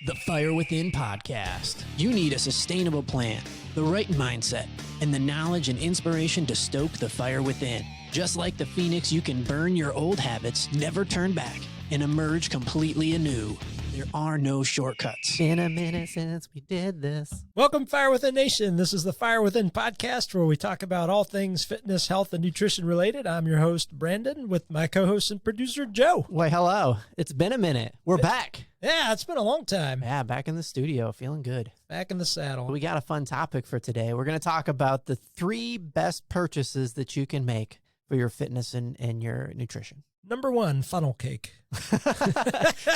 The Fire Within podcast. You need a sustainable plan, the right mindset, and the knowledge and inspiration to stoke the fire within. Just like the phoenix, you can burn your old habits, never turn back, and emerge completely anew. There are no shortcuts. Been a minute since we did this. Welcome, Fire Within Nation. This is the Fire Within podcast where we talk about all things fitness, health, and nutrition related. I'm your host, Brandon, with my co-host and producer, Joe. Why, hello. It's been a minute. We're back. Yeah, it's been a long time. Yeah, back in the studio, feeling good. Back in the saddle. We got a fun topic for today. We're going to talk about the 3 best purchases that you can make for your fitness and your nutrition. Number 1, funnel cake.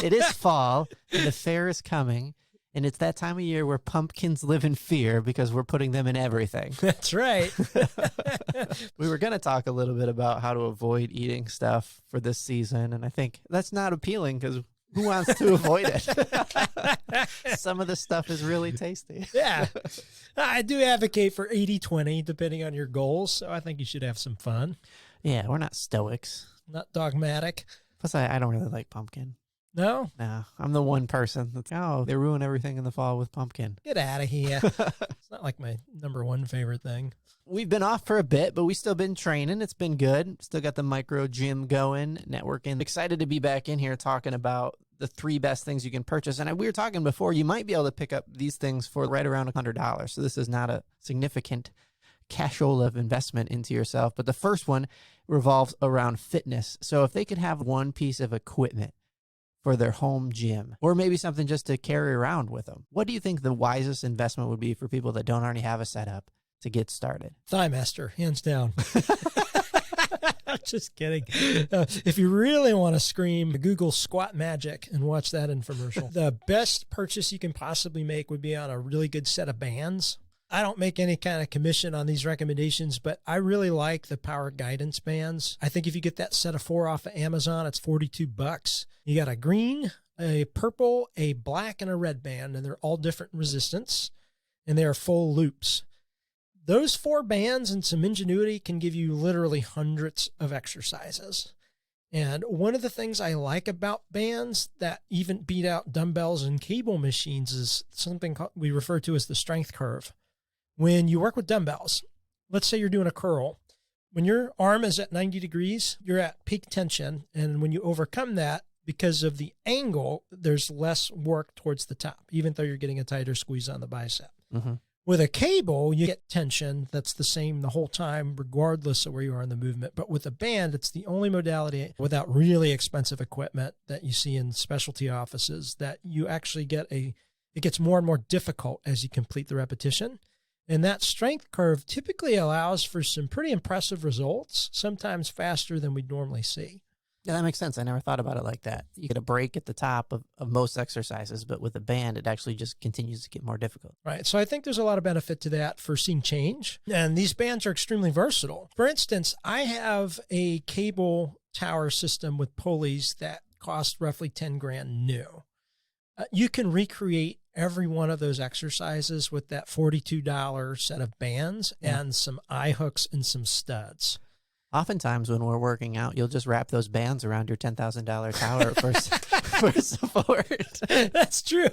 It is fall, and the fair is coming, and it's that time of year where pumpkins live in fear because we're putting them in everything. That's right. We were going to talk a little bit about how to avoid eating stuff for this season, and I think that's not appealing because who wants to avoid it? Some of the stuff is really tasty. Yeah. I do advocate for 80-20, depending on your goals, so I think you should have some fun. Yeah, we're not stoics. Not dogmatic. Plus, I don't really like pumpkin. No? No, I'm the one person that's, they ruin everything in the fall with pumpkin. Get out of here. It's not like my number 1 favorite thing. We've been off for a bit, but we've still been training. It's been good. Still got the micro gym going, networking. Excited to be back in here talking about the 3 best things you can purchase. And we were talking before, you might be able to pick up these things for right around $100. So this is not a significant cashola of investment into yourself. But the first one revolves around fitness. So if they could have one piece of equipment for their home gym, or maybe something just to carry around with them, what do you think the wisest investment would be for people that don't already have a setup to get started? ThighMaster, hands down. Just kidding. If you really want to scream, Google Squat Magic and watch that infomercial. The best purchase you can possibly make would be on a really good set of bands. I don't make any kind of commission on these recommendations, but I really like the Power Guidance bands. I think if you get that set of 4 off of Amazon, it's $42. You got a green, a purple, a black, and a red band, and they're all different resistance, and they are full loops. Those 4 bands and some ingenuity can give you literally hundreds of exercises. And one of the things I like about bands that even beat out dumbbells and cable machines is something we refer to as the strength curve. When you work with dumbbells, let's say you're doing a curl. When your arm is at 90 degrees, you're at peak tension. And when you overcome that, because of the angle, there's less work towards the top, even though you're getting a tighter squeeze on the bicep. Mm-hmm. With a cable, you get tension that's the same the whole time, regardless of where you are in the movement. But with a band, it's the only modality without really expensive equipment that you see in specialty offices that you actually get it gets more and more difficult as you complete the repetition. And that strength curve typically allows for some pretty impressive results, sometimes faster than we'd normally see. Yeah, that makes sense. I never thought about it like that. You get a break at the top of most exercises, but with a band, it actually just continues to get more difficult. Right. So I think there's a lot of benefit to that for seeing change. And these bands are extremely versatile. For instance, I have a cable tower system with pulleys that cost roughly $10,000 new. You can recreate every one of those exercises with that $42 set of bands and some eye hooks and some studs. Oftentimes when we're working out, you'll just wrap those bands around your $10,000 tower for support. That's true.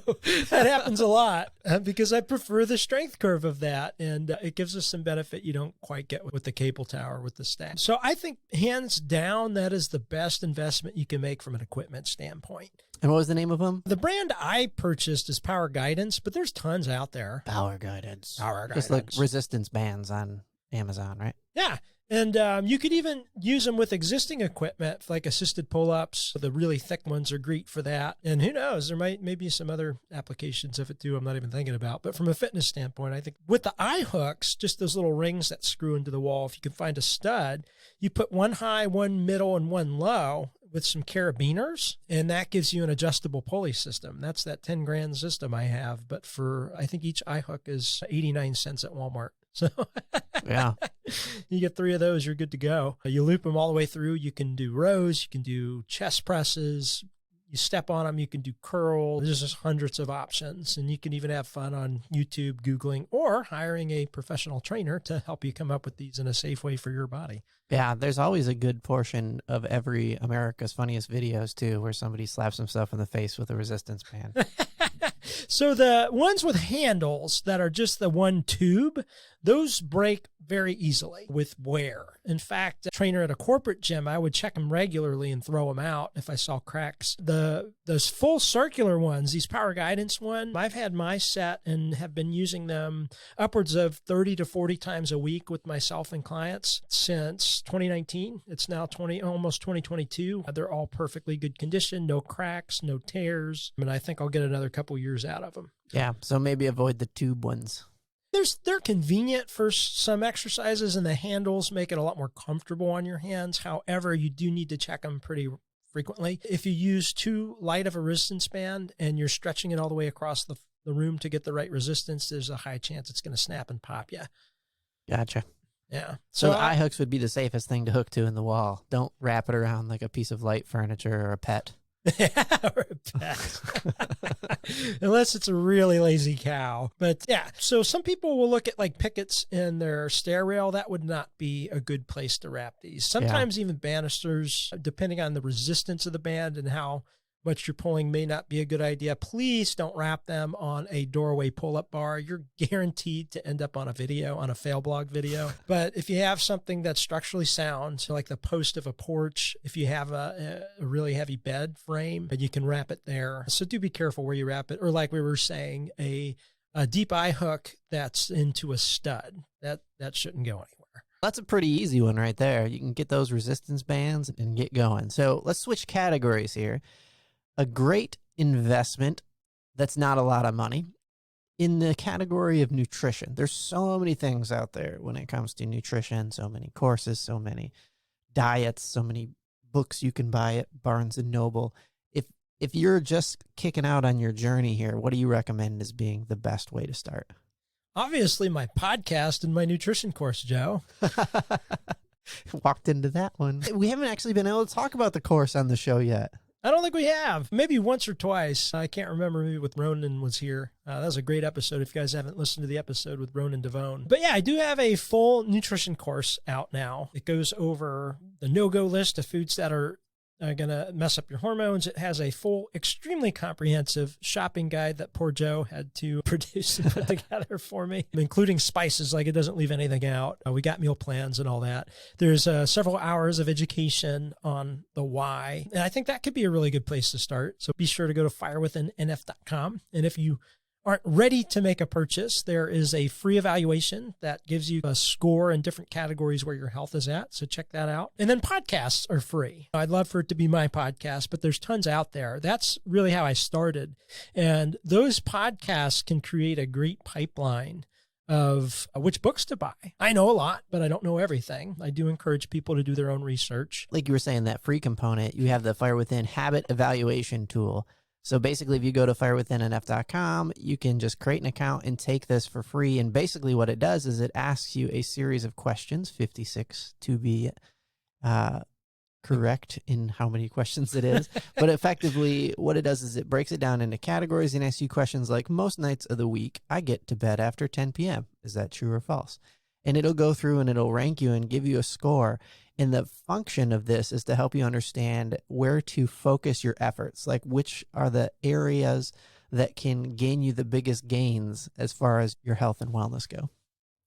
That happens a lot because I prefer the strength curve of that, and it gives us some benefit you don't quite get with the cable tower with the stack. So I think hands down, that is the best investment you can make from an equipment standpoint. And what was the name of them? The brand I purchased is Power Guidance, but there's tons out there. Power Guidance. Power Guidance. Just like resistance bands on Amazon, right? Yeah. And you could even use them with existing equipment, like assisted pull-ups. The really thick ones are great for that. And who knows, there might be some other applications of it too I'm not even thinking about. But from a fitness standpoint, I think with the eye hooks, just those little rings that screw into the wall, if you can find a stud, you put one high, one middle, and one low with some carabiners, and that gives you an adjustable pulley system. That's that $10,000 system I have. But for, I think each eye hook is 89 cents at Walmart. So yeah, you get 3 of those, you're good to go. You loop them all the way through. You can do rows, you can do chest presses, you step on them, you can do curl. There's just hundreds of options, and you can even have fun on YouTube, Googling, or hiring a professional trainer to help you come up with these in a safe way for your body. Yeah, there's always a good portion of every America's Funniest Videos, too, where somebody slaps himself in the face with a resistance band. So the ones with handles that are just the one tube, those break very easily with wear. In fact, a trainer at a corporate gym, I would check them regularly and throw them out if I saw cracks. Those full circular ones, these Power Guidance one, I've had my set and have been using them upwards of 30 to 40 times a week with myself and clients since 2019. It's now almost 2022. They're all perfectly good condition, no cracks, no tears. I mean, I think I'll get another couple years out of them. Yeah, so maybe avoid the tube ones. They're convenient for some exercises, and the handles make it a lot more comfortable on your hands. However, you do need to check them pretty frequently. If you use too light of a resistance band and you're stretching it all the way across the room to get the right resistance, there's a high chance it's going to snap and pop you. Gotcha. Yeah. So the eye hooks would be the safest thing to hook to in the wall. Don't wrap it around like a piece of light furniture or a pet. Or a pet. Unless it's a really lazy cow. But yeah, so some people will look at like pickets in their stair rail. That would not be a good place to wrap these. Sometimes even banisters, depending on the resistance of the band and how much you're pulling, may not be a good idea. Please don't wrap them on a doorway pull-up bar. You're guaranteed to end up on a video, on a fail blog video. But if you have something that's structurally sound, so like the post of a porch, if you have a really heavy bed frame, you can wrap it there. So do be careful where you wrap it. Or like we were saying, a deep eye hook that's into a stud. That shouldn't go anywhere. That's a pretty easy one right there. You can get those resistance bands and get going. So let's switch categories here. A great investment that's not a lot of money in the category of nutrition. There's so many things out there when it comes to nutrition, so many courses, so many diets, so many books you can buy at Barnes and Noble. If you're just kicking out on your journey here, what do you recommend as being the best way to start? Obviously, my podcast and my nutrition course, Joe. Walked into that one. We haven't actually been able to talk about the course on the show yet. I don't think we have. Maybe once or twice. I can't remember. Maybe with Ronan was here. That was a great episode if you guys haven't listened to the episode with Ronan Devone. But yeah, I do have a full nutrition course out now. It goes over the no-go list of foods that are going to mess up your hormones. It has a full, extremely comprehensive shopping guide that poor Joe had to produce and put together for me, including spices, like it doesn't leave anything out. We got meal plans and all that. There's several hours of education on the why, and I think that could be a really good place to start. So be sure to go to firewithinnf.com. And if you aren't ready to make a purchase, there is a free evaluation that gives you a score in different categories where your health is at. So check that out. And then podcasts are free. I'd love for it to be my podcast, but there's tons out there. That's really how I started. And those podcasts can create a great pipeline of which books to buy. I know a lot, but I don't know everything. I do encourage people to do their own research. Like you were saying, that free component, you have the Fire Within habit evaluation tool. So basically, if you go to firewithinnf.com, you can just create an account and take this for free. And basically what it does is it asks you a series of questions, 56 to be correct in how many questions it is. But effectively, what it does is it breaks it down into categories and asks you questions like, most nights of the week, I get to bed after 10 p.m. Is that true or false? And it'll go through and it'll rank you and give you a score. And the function of this is to help you understand where to focus your efforts, like which are the areas that can gain you the biggest gains as far as your health and wellness go.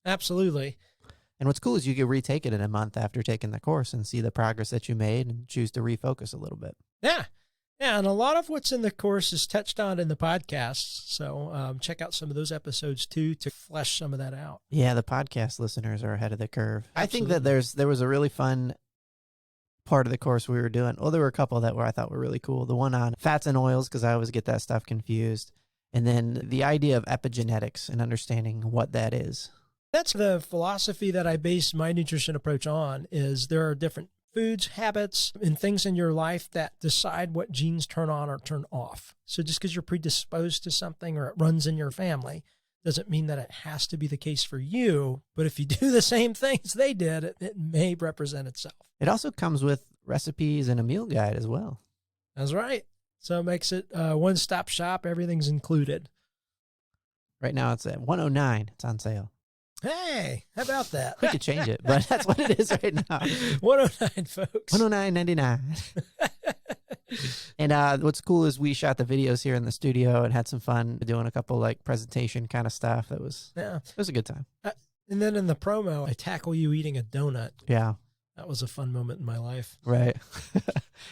Absolutely. And what's cool is you can retake it in a month after taking the course and see the progress that you made and choose to refocus a little bit. Yeah. Yeah, and a lot of what's in the course is touched on in the podcasts. So check out some of those episodes too to flesh some of that out. Yeah, the podcast listeners are ahead of the curve. Absolutely. I think that there was a really fun part of the course we were doing. Well, there were a couple that I thought were really cool. The one on fats and oils, because I always get that stuff confused. And then the idea of epigenetics and understanding what that is. That's the philosophy that I base my nutrition approach on, is there are different foods, habits, and things in your life that decide what genes turn on or turn off. So just because you're predisposed to something or it runs in your family doesn't mean that it has to be the case for you. But if you do the same things they did, it may represent itself. It also comes with recipes and a meal guide as well. That's right. So it makes it a one-stop shop. Everything's included. Right now it's at $109. It's on sale. Hey, how about that? We could change it, but that's what it is right now. $109, folks. $109.99. And what's cool is we shot the videos here in the studio and had some fun doing a couple like presentation kind of stuff. It was a good time. And then in the promo, I tackle you eating a donut. Yeah. That was a fun moment in my life. Right.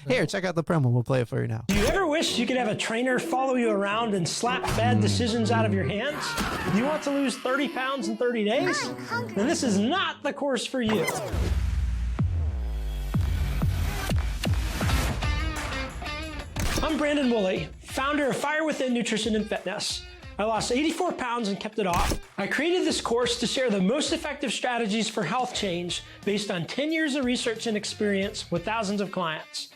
Here, check out the promo. We'll play it for you now. Do you ever wish you could have a trainer follow you around and slap bad decisions out of your hands? Do you want to lose 30 pounds in 30 days? Then this is not the course for you. I'm Brandon Woolley, founder of Fire Within Nutrition and Fitness. I lost 84 pounds and kept it off. I created this course to share the most effective strategies for health change based on 10 years of research and experience with thousands of clients.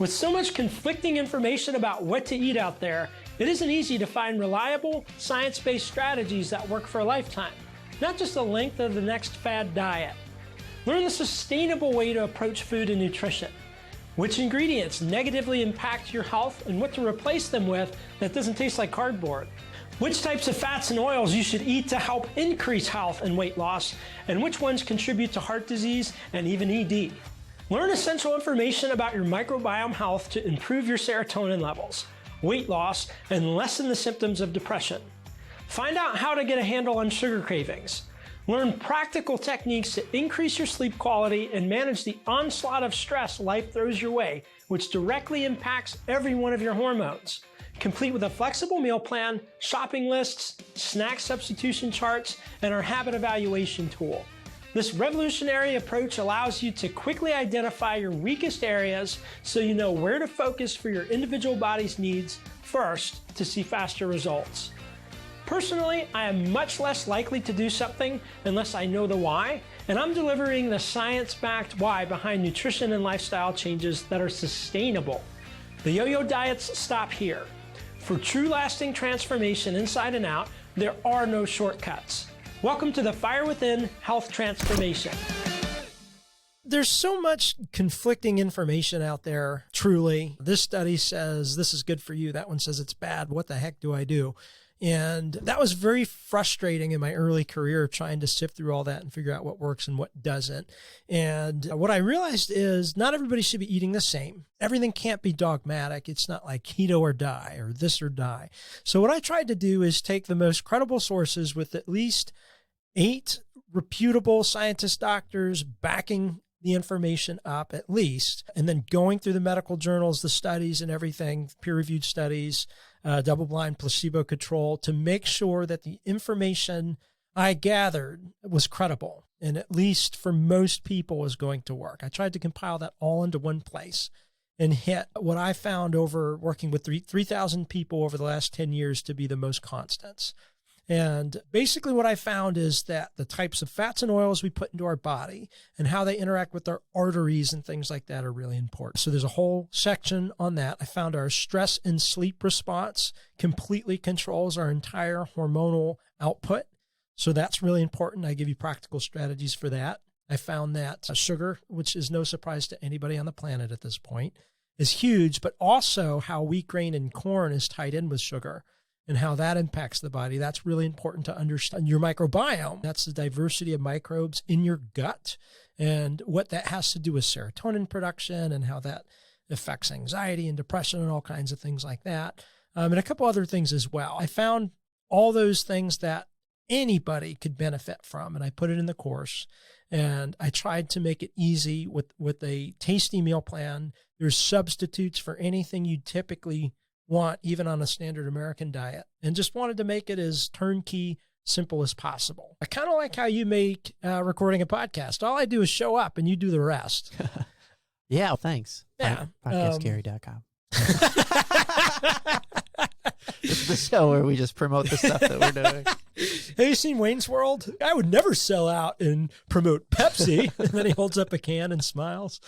With so much conflicting information about what to eat out there, it isn't easy to find reliable, science-based strategies that work for a lifetime, not just the length of the next fad diet. Learn the sustainable way to approach food and nutrition, which ingredients negatively impact your health and what to replace them with that doesn't taste like cardboard. Which types of fats and oils you should eat to help increase health and weight loss, and which ones contribute to heart disease and even ED. Learn essential information about your microbiome health to improve your serotonin levels, weight loss, and lessen the symptoms of depression. Find out how to get a handle on sugar cravings. Learn practical techniques to increase your sleep quality and manage the onslaught of stress life throws your way, which directly impacts every one of your hormones. Complete with a flexible meal plan, shopping lists, snack substitution charts, and our habit evaluation tool. This revolutionary approach allows you to quickly identify your weakest areas so you know where to focus for your individual body's needs first to see faster results. Personally, I am much less likely to do something unless I know the why, and I'm delivering the science-backed why behind nutrition and lifestyle changes that are sustainable. The yo-yo diets stop here. For true lasting transformation inside and out, there are no shortcuts. Welcome to the Fire Within Health Transformation. There's so much conflicting information out there, truly. This study says this is good for you. That one says it's bad. What the heck do I do? And that was very frustrating in my early career, trying to sift through all that and figure out what works and what doesn't. And what I realized is not everybody should be eating the same. Everything can't be dogmatic. It's not like keto or die or this or die. So what I tried to do is take the most credible sources with at least 8 reputable scientist doctors backing the information up at least, and then going through the medical journals, the studies and everything, peer-reviewed studies, double-blind placebo control, to make sure that the information I gathered was credible and at least for most people was going to work. I tried to compile that all into one place and hit what I found over working with 3,000 people over the last 10 years to be the most constants. And basically what I found is that the types of fats and oils we put into our body and how they interact with our arteries and things like that are really important. So there's a whole section on that. I found our stress and sleep response completely controls our entire hormonal output. So that's really important. I give you practical strategies for that. I found that sugar, which is no surprise to anybody on the planet at this point, is huge, but also how wheat grain and corn is tied in with sugar and how that impacts the body. That's really important to understand. Your microbiome, that's the diversity of microbes in your gut and what that has to do with serotonin production and how that affects anxiety and depression and all kinds of things like that. And a couple other things as well. I found all those things that anybody could benefit from, and I put it in the course. And I tried to make it easy with a tasty meal plan. There's substitutes for anything you typically want, even on a standard American diet, and just wanted to make it as turnkey, simple as possible. I kind of like how you make recording a podcast. All I do is show up and you do the rest. Yeah, well, thanks. Yeah. Podcastgary.com. This is the show where we just promote the stuff that we're doing. Have you seen Wayne's World? I would never sell out and promote Pepsi. And then he holds up a can and smiles.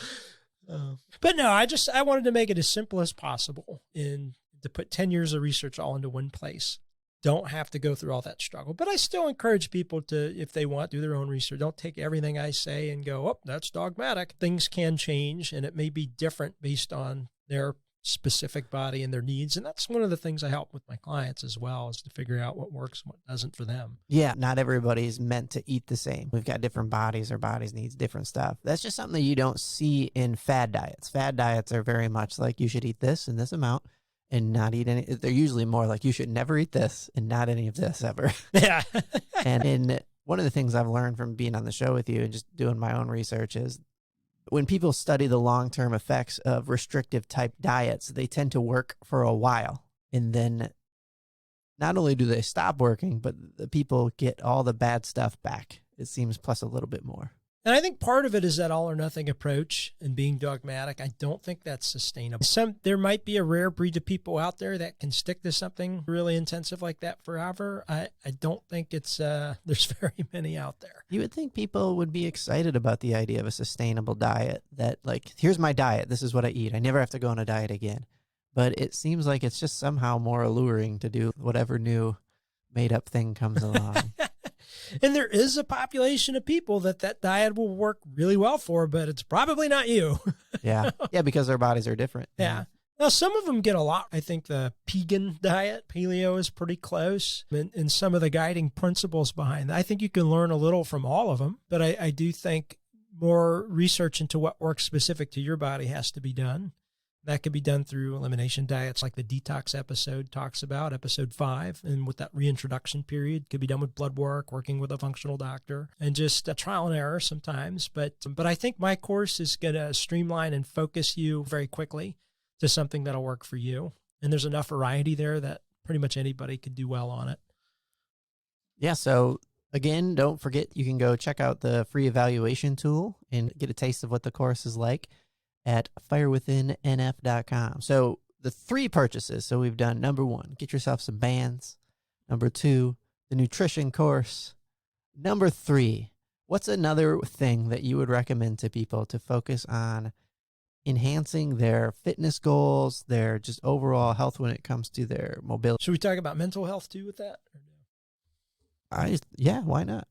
But no, I wanted to make it as simple as possible and to put 10 years of research all into one place. Don't have to go through all that struggle. But I still encourage people to, if they want, do their own research. Don't take everything I say and go, oh, that's dogmatic. Things can change, and it may be different based on their specific body and their needs. And that's one of the things I help with my clients as well, is to figure out what works and what doesn't for them. Yeah, not everybody's meant to eat the same. We've got different bodies. Our bodies needs different stuff. That's just something that you don't see in fad diets. Fad diets are very much like you should eat this in this amount and not eat any. They're usually more like you should never eat this and not any of this ever. Yeah. And one of the things I've learned from being on the show with you and just doing my own research is when people study the long-term effects of restrictive type diets, they tend to work for a while. And then not only do they stop working, but the people get all the bad stuff back, it seems, plus a little bit more. And I think part of it is that all or nothing approach and being dogmatic. I don't think that's sustainable. There might be a rare breed of people out there that can stick to something really intensive like that forever. I don't think it's there's very many out there. You would think people would be excited about the idea of a sustainable diet that, like, here's my diet. This is what I eat. I never have to go on a diet again. But it seems like it's just somehow more alluring to do whatever new made up thing comes along. And there is a population of people that diet will work really well for, but it's probably not you. Yeah. Yeah, because their bodies are different. Yeah. Now, some of them get a lot. I think the Pegan diet, paleo, is pretty close. And some of the guiding principles behind that, I think you can learn a little from all of them. But I do think more research into what works specific to your body has to be done. That could be done through elimination diets like the detox episode talks about, episode 5. And with that reintroduction period, could be done with blood work, working with a functional doctor, and just a trial and error sometimes. But I think my course is going to streamline and focus you very quickly to something that'll work for you. And there's enough variety there that pretty much anybody could do well on it. Yeah. So again, don't forget, you can go check out the free evaluation tool and get a taste of what the course is like at firewithinnf.com. So the 3 purchases. So we've done number 1, get yourself some bands. Number 2, the nutrition course. Number 3, what's another thing that you would recommend to people to focus on enhancing their fitness goals, their just overall health when it comes to their mobility? Should we talk about mental health too with that? Or no? Yeah, why not?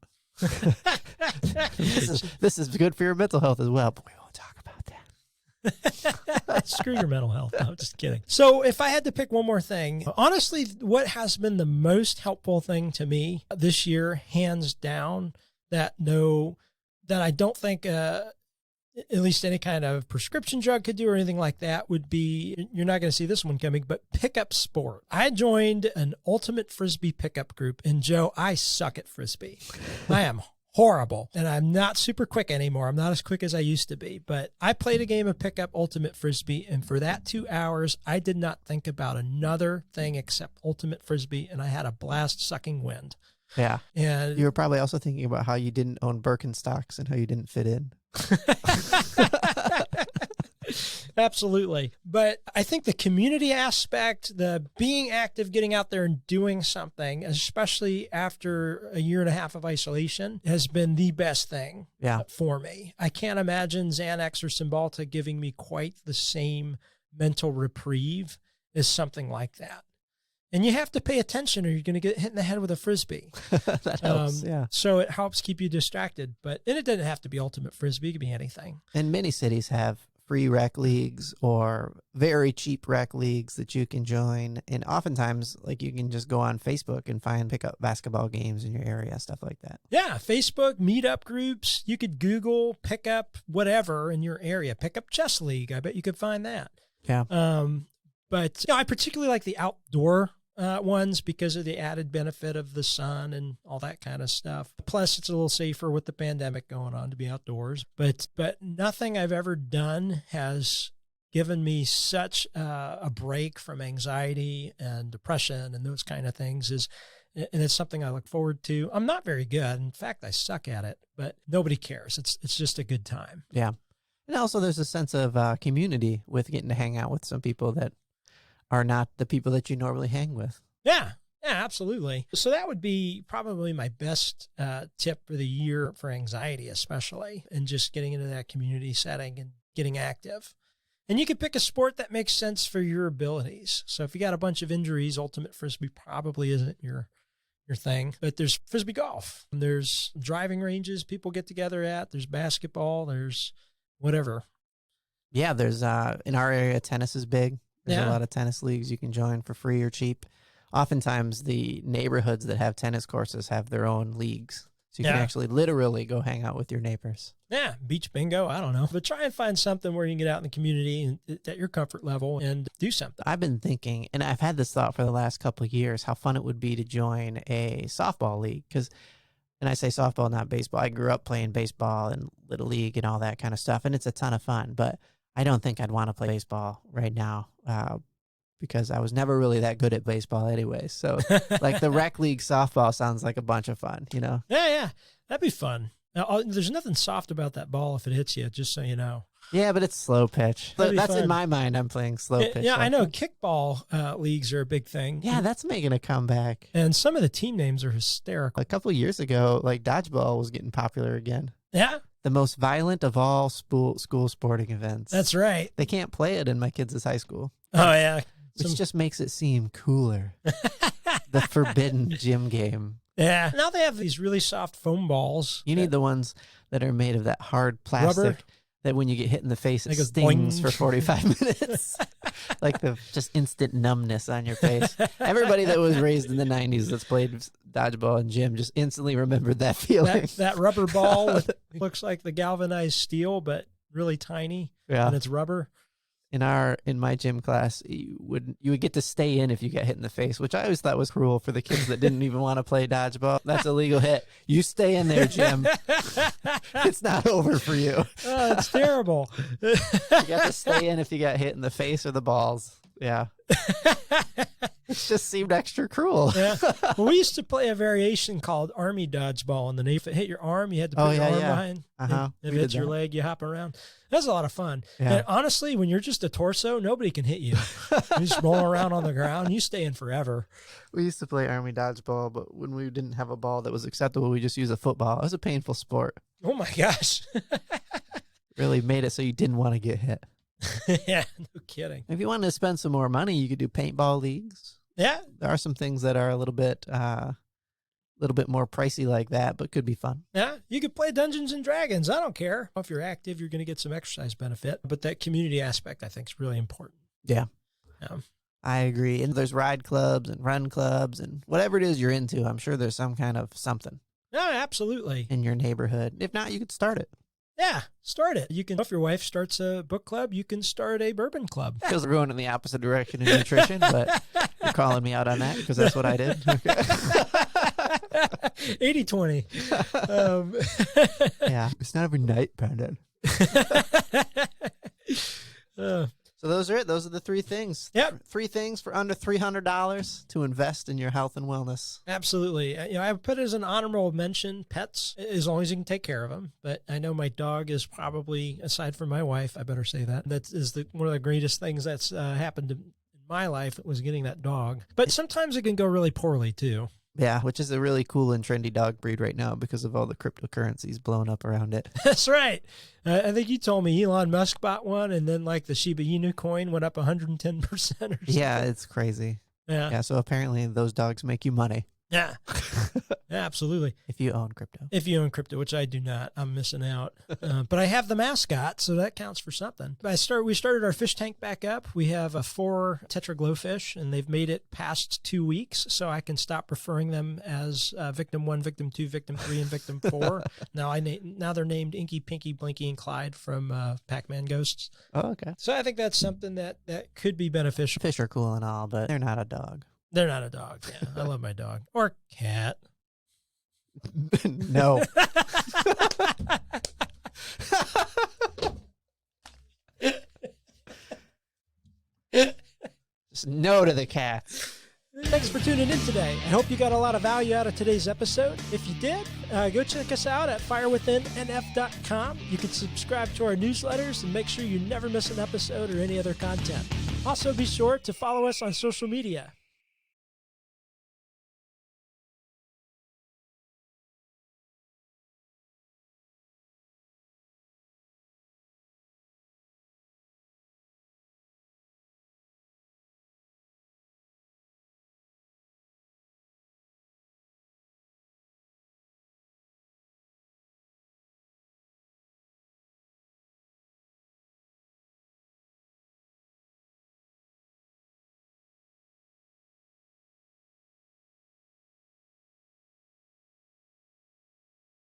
This is good for your mental health as well, but we won't talk about that. Screw your mental health. No, just kidding. So if I had to pick one more thing, honestly, what has been the most helpful thing to me this year, hands down, that I don't think at least any kind of prescription drug could do or anything like that, would be, you're not going to see this one coming, but pickup sport. I joined an ultimate Frisbee pickup group, and Joe, I suck at Frisbee. I am horrible. And I'm not super quick anymore. I'm not as quick as I used to be, but I played a game of pickup ultimate Frisbee. And for that 2 hours, I did not think about another thing except ultimate Frisbee. And I had a blast sucking wind. Yeah. And you were probably also thinking about how you didn't own Birkenstocks and how you didn't fit in. Absolutely. But I think the community aspect, the being active, getting out there and doing something, especially after a year and a half of isolation, has been the best thing for me. I can't imagine Xanax or Cymbalta giving me quite the same mental reprieve as something like that. And you have to pay attention or you're going to get hit in the head with a Frisbee. That helps, yeah. So it helps keep you distracted. And it doesn't have to be ultimate Frisbee. It could be anything. And many cities have free rec leagues or very cheap rec leagues that you can join. And oftentimes, like, you can just go on Facebook and find pickup basketball games in your area, stuff like that. Yeah, Facebook, meetup groups. You could Google pickup whatever in your area. Pickup chess league. I bet you could find that. Yeah. But I particularly like the outdoor ones because of the added benefit of the sun and all that kind of stuff. Plus, it's a little safer with the pandemic going on to be outdoors. But nothing I've ever done has given me such a break from anxiety and depression and those kind of things. And it's something I look forward to. I'm not very good. In fact, I suck at it, but nobody cares. It's just a good time. Yeah. And also there's a sense of community with getting to hang out with some people that are not the people that you normally hang with. Yeah, absolutely. So that would be probably my best tip for the year for anxiety, especially, and just getting into that community setting and getting active. And you can pick a sport that makes sense for your abilities. So if you got a bunch of injuries, ultimate Frisbee probably isn't your thing. But there's Frisbee golf. There's driving ranges people get together at. There's basketball. There's whatever. Yeah, there's in our area, tennis is big. There's Yeah. a lot of tennis leagues you can join for free or cheap. Oftentimes, the neighborhoods that have tennis courses have their own leagues. So you can Yeah. actually literally go hang out with your neighbors. Yeah, beach bingo, I don't know. But try and find something where you can get out in the community and at your comfort level and do something. I've been thinking, and I've had this thought for the last couple of years, how fun it would be to join a softball league. Because, and I say softball, not baseball. I grew up playing baseball and Little League and all that kind of stuff, and it's a ton of fun. But I don't think I'd want to play baseball right now because I was never really that good at baseball anyway. So, like the rec league softball sounds like a bunch of fun, you know? Yeah, that'd be fun. Now, there's nothing soft about that ball if it hits you, just so you know. Yeah, but it's slow pitch. That'd be That's fun. in my mind. I'm playing slow pitch. Yeah, I know softball. kickball leagues are a big thing. Yeah, that's making a comeback. And some of the team names are hysterical. A couple of years ago, like dodgeball was getting popular again. Yeah, The most violent of all school sporting events. that's right. They can't play it in my kids' high school, Oh, yeah. which just makes it seem cooler. The forbidden gym game. Yeah. Now they have these really soft foam balls. You need the ones that are made of that hard plastic Rubber. that when you get hit in the face, it It goes stings boing. for 45 minutes. Like the just instant numbness on your face. Everybody that was raised in the 90s that's played dodgeball and gym just instantly remembered that feeling. That rubber ball looks like the galvanized steel, but really tiny, Yeah. and it's rubber. In my gym class, you would get to stay in if you got hit in the face, which I always thought was cruel for the kids that didn't even want to play dodgeball. That's a legal hit. You stay in there, Jim. It's not over for you. Oh, it's terrible. You got to stay in if you got hit in the face or the balls. Yeah. It just seemed extra cruel. Yeah. Well, we used to play a variation called Army dodgeball, and then if it hit your arm, you had to put Oh, your yeah, arm yeah. behind. Uh-huh. If We it hits did your that. leg, you hop around. That's a lot of fun. Yeah. And honestly, when you're just a torso, nobody can hit you. You just roll around on the ground. You stay in forever. We used to play Army dodgeball, but when we didn't have a ball that was acceptable, we just used a football. It was a painful sport. Oh my gosh. Really made it so you didn't want to get hit. Yeah, no kidding. If you wanted to spend some more money, you could do paintball leagues. Yeah. There are some things that are a little bit more pricey like that, but could be fun. Yeah, you could play Dungeons and Dragons. I don't care. If you're active, you're going to get some exercise benefit. But that community aspect, I think, is really important. Yeah. Yeah. I agree. And there's ride clubs and run clubs and whatever it is you're into, I'm sure there's some kind of something No, absolutely. in your neighborhood. If not, you could start it. Yeah, start it. You can, if your wife starts a book club, you can start a bourbon club. Feels like we're going in the opposite direction in nutrition, but you're calling me out on that because that's what I did. Okay. 80-20. Yeah. It's not every night, Brandon. So those are it. Those are the three things. Yep. 3 things for under $300 to invest in your health and wellness. Absolutely. I put it as an honorable mention, pets, as long as you can take care of them. But I know my dog is probably, aside from my wife, I better say that is one of the greatest things that's happened in my life was getting that dog. But sometimes it can go really poorly too. Yeah, which is a really cool and trendy dog breed right now because of all the cryptocurrencies blown up around it. That's right. I think you told me Elon Musk bought one, and then like the Shiba Inu coin went up 110% or something. Yeah, it's crazy. Yeah. Yeah, so apparently those dogs make you money Yeah. Yeah, absolutely. if you own crypto. If you own crypto, which I do not, I'm missing out. But I have the mascot, so that counts for something. We started our fish tank back up. We have a 4 Tetra glowfish, and they've made it past 2 weeks, so I can stop referring them as victim 1, victim 2, victim 3, and victim 4. Now they're named Inky, Pinky, Blinky, and Clyde from Pac-Man Ghosts. Oh, okay. So I think that's something that could be beneficial. Fish are cool and all, but they're not a dog. They're not a dog. Yeah, I love my dog. Or cat. No. Just no to the cats. Thanks for tuning in today. I hope you got a lot of value out of today's episode. If you did, go check us out at firewithinnf.com. You can subscribe to our newsletters and make sure you never miss an episode or any other content. Also, be sure to follow us on social media.